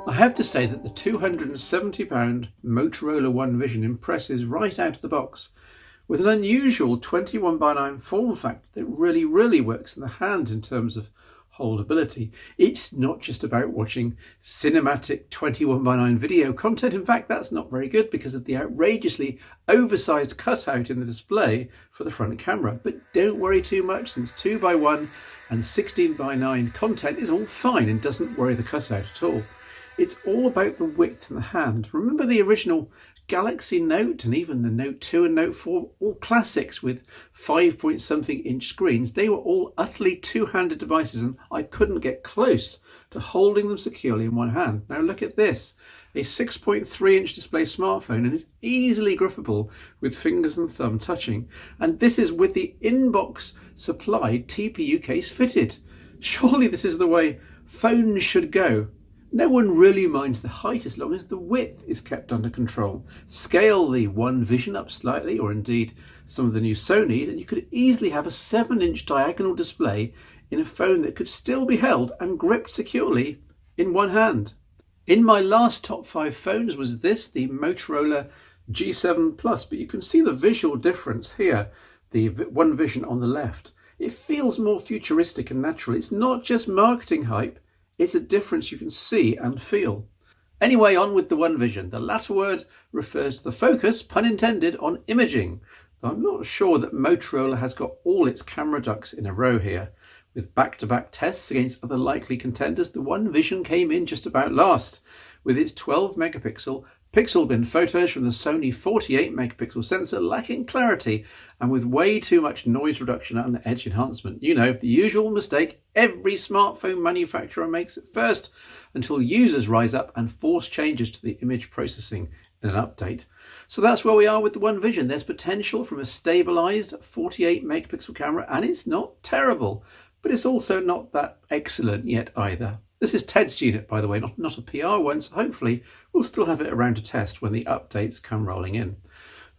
I have to say that the £270 Motorola One Vision impresses right out of the box, with an unusual 21:9 form factor that really works in the hand in terms of holdability. It's not just about watching cinematic 21:9 video content. In fact, that's not very good because of the outrageously oversized cutout in the display for the front camera. But don't worry too much, since 2:1 and 16:9 content is all fine and doesn't worry the cutout at all. It's all about the width in the hand. Remember the original Galaxy Note and even the Note 2 and Note 4, all classics with 5-point-something inch screens. They were all utterly two-handed devices and I couldn't get close to holding them securely in one hand. Now look at this, a 6.3-inch display smartphone, and it's easily grippable with fingers and thumb touching. And this is with the inbox supplied TPU case fitted. Surely this is the way phones should go. No one really minds the height as long as the width is kept under control. Scale the One Vision up slightly, or indeed some of the new Sonys, and you could easily have a 7-inch diagonal display in a phone that could still be held and gripped securely in one hand. In my last top 5 phones was this, the Motorola G7 Plus, but you can see the visual difference here, the One Vision on the left. It feels more futuristic and natural. It's not just marketing hype. It's a difference you can see and feel. Anyway, on with the One Vision. The latter word refers to the focus, pun intended, on imaging. Though I'm not sure that Motorola has got all its camera ducks in a row here. With back-to-back tests against other likely contenders, the One Vision came in just about last, with its 12-megapixel pixel bin photos from the Sony 48-megapixel sensor lacking clarity and with way too much noise reduction and edge enhancement. You know, the usual mistake every smartphone manufacturer makes at first, until users rise up and force changes to the image processing in an update. So that's where we are with the One Vision. There's potential from a stabilized 48-megapixel camera, and it's not terrible, but it's also not that excellent yet either. This is Ted's unit, by the way, not a PR one, so hopefully we'll still have it around to test when the updates come rolling in.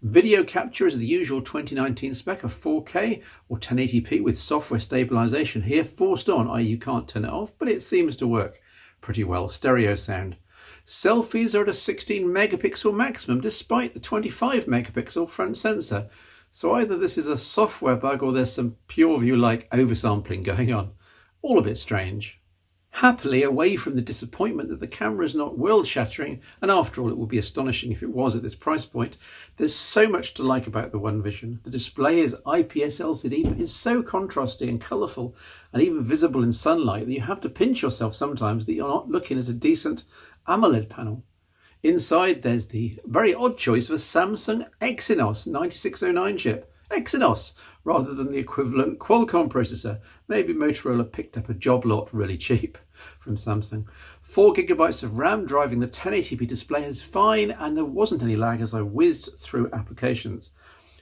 Video capture is the usual 2019 spec of 4K or 1080p with software stabilization here forced on, i.e. you can't turn it off, but it seems to work pretty well. Stereo sound. Selfies are at a 16-megapixel maximum despite the 25-megapixel front sensor. So either this is a software bug or there's some PureView-like oversampling going on. All a bit strange. Happily away from the disappointment that the camera is not world-shattering, and after all it would be astonishing if it was at this price point, there's so much to like about the One Vision. The display is IPS LCD but is so contrasty and colourful and even visible in sunlight that you have to pinch yourself sometimes that you're not looking at a decent AMOLED panel. Inside there's the very odd choice of a Samsung Exynos 9609 chip. Exynos, rather than the equivalent Qualcomm processor. Maybe Motorola picked up a job lot really cheap from Samsung. 4GB of RAM driving the 1080p display is fine, and there wasn't any lag as I whizzed through applications.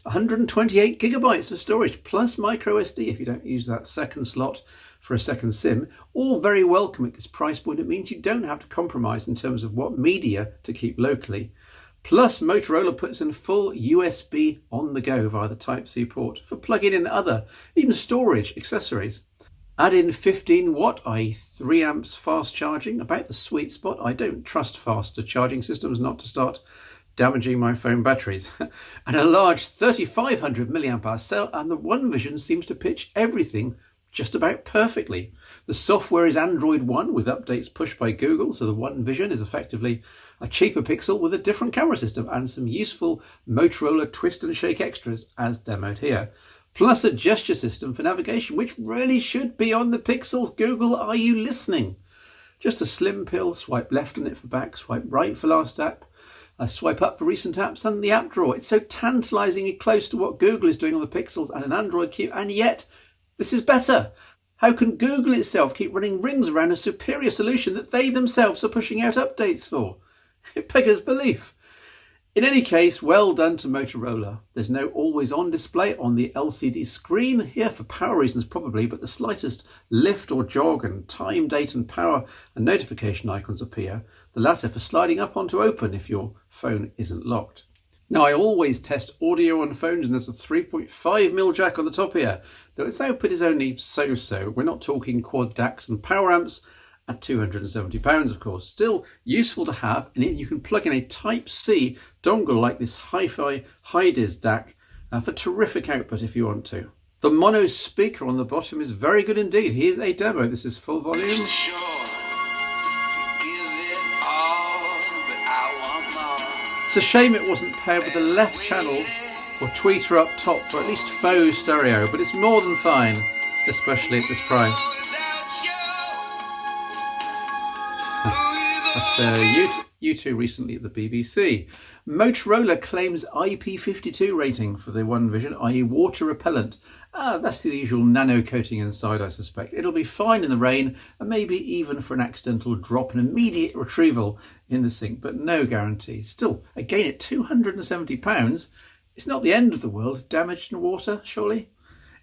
128GB of storage plus micro SD if you don't use that second slot for a second SIM. All very welcome at this price point. It means you don't have to compromise in terms of what media to keep locally. Plus, Motorola puts in full USB on the go via the Type-C port for plugging in other, even storage accessories. Add in 15-watt, i.e. 3 amps fast charging, about the sweet spot. I don't trust faster charging systems not to start damaging my phone batteries. And a large 3500 mAh cell, and the One Vision seems to pitch everything just about perfectly. The software is Android One with updates pushed by Google, so the One Vision is effectively a cheaper Pixel with a different camera system and some useful Motorola twist and shake extras as demoed here. Plus a gesture system for navigation, which really should be on the Pixels. Google, are you listening? Just a slim pill, swipe left on it for back, swipe right for last app, swipe up for recent apps and the app drawer. It's so tantalisingly close to what Google is doing on the Pixels and an Android Q, and yet this is better. How can Google itself keep running rings around a superior solution that they themselves are pushing out updates for? It beggars belief. In any case, well done to Motorola. There's no always-on display on the LCD screen here for power reasons probably, but the slightest lift or jog and time, date and power and notification icons appear, the latter for sliding up onto open if your phone isn't locked. Now, I always test audio on phones, and there's a 3.5mm jack on the top here, though its output is only so-so. We're not talking quad DACs and power amps, at £270, of course. Still useful to have, and you can plug in a Type-C dongle like this hi-fi high-dis DAC for terrific output if you want to. The mono speaker on the bottom is very good indeed. Here's a demo. This is full volume. It's a shame it wasn't paired with the left channel or tweeter up top for at least faux stereo, but it's more than fine, especially at this price. That's their U2 recently at the BBC. Motorola claims IP52 rating for the One Vision, i.e. water repellent. That's the usual nano coating inside, I suspect. It'll be fine in the rain and maybe even for an accidental drop and immediate retrieval in the sink, but no guarantee. Still, again at £270, it's not the end of the world damaged in water, surely?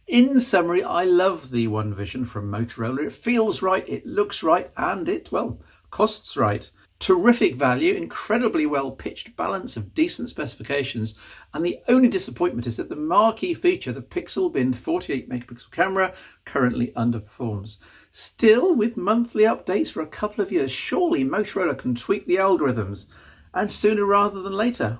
In summary, I love the One Vision from Motorola. It feels right, it looks right, and it, well, costs right. Terrific value, incredibly well pitched balance of decent specifications, and the only disappointment is that the marquee feature, the pixel binned 48 megapixel camera, currently underperforms. Still, with monthly updates for a couple of years, surely Motorola can tweak the algorithms, and sooner rather than later.